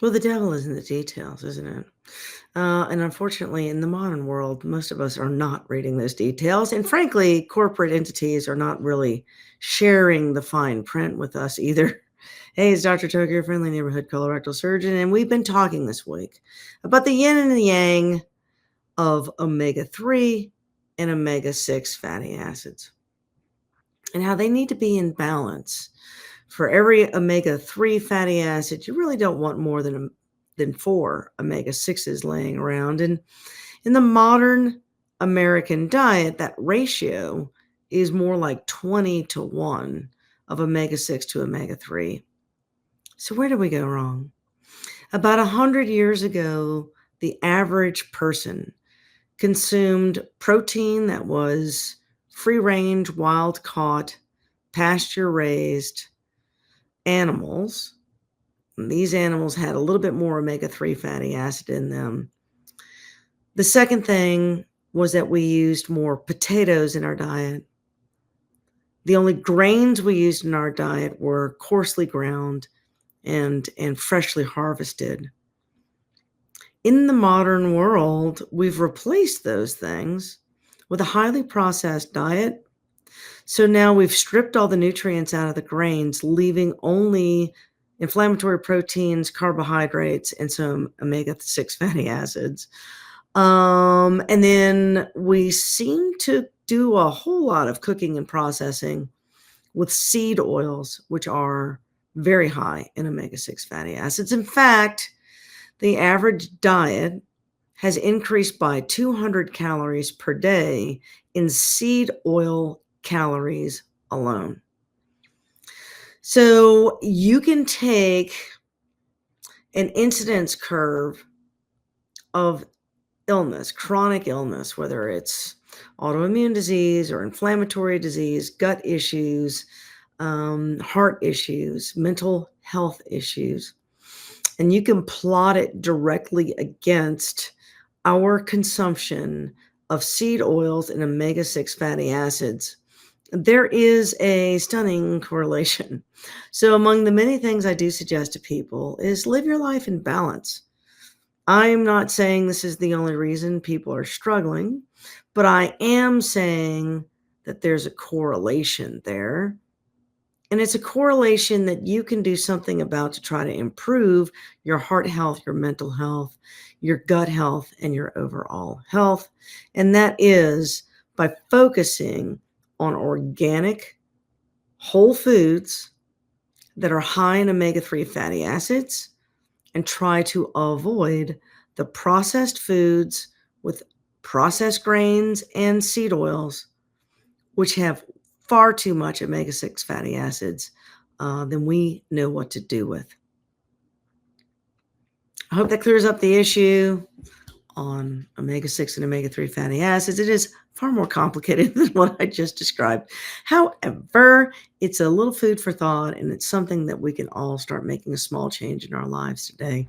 Well, the devil is in the details, isn't it? And unfortunately, in the modern world, most of us are not reading those details. And frankly, corporate entities are not really sharing the fine print with us either. Hey, it's Dr. Toker, your friendly neighborhood colorectal surgeon, and we've been talking this week about the yin and the yang of omega 3 and omega 6 fatty acids and how they need to be in balance. For every omega-3 fatty acid, you really don't want more than 4 omega-6s laying around, and in the modern American diet, that ratio is more like 20 to 1 of omega-6 to omega-3. So where did we go wrong? About 100 years ago, the average person consumed protein that was free-range, wild-caught, pasture-raised animals. These animals had a little bit more omega-3 fatty acid in them. The second thing was that we used more potatoes in our diet. The only grains we used in our diet were coarsely ground and freshly harvested. In the modern world, we've replaced those things with a highly processed diet. So now we've stripped all the nutrients out of the grains, leaving only inflammatory proteins, carbohydrates, and some omega-6 fatty acids. And then we seem to do a whole lot of cooking and processing with seed oils, which are very high in omega-6 fatty acids. In fact, the average diet has increased by 200 calories per day in seed oil calories alone. So you can take an incidence curve of illness, chronic illness, whether it's autoimmune disease or inflammatory disease, gut issues, heart issues, mental health issues, and you can plot it directly against our consumption of seed oils and omega-6 fatty acids. There is a stunning correlation. So among the many things I do suggest to people is live your life in balance. I'm not saying this is the only reason people are struggling, but I am saying that there's a correlation there. And it's a correlation that you can do something about to try to improve your heart health, your mental health, your gut health, and your overall health. And that is by focusing on organic, whole foods that are high in omega-3 fatty acids and try to avoid the processed foods with processed grains and seed oils, which have far too much omega-6 fatty acids than we know what to do with. I hope that clears up the issue on omega-6 and omega-3 fatty acids. It is far more complicated than what I just described. However, it's a little food for thought, and it's something that we can all start making a small change in our lives today.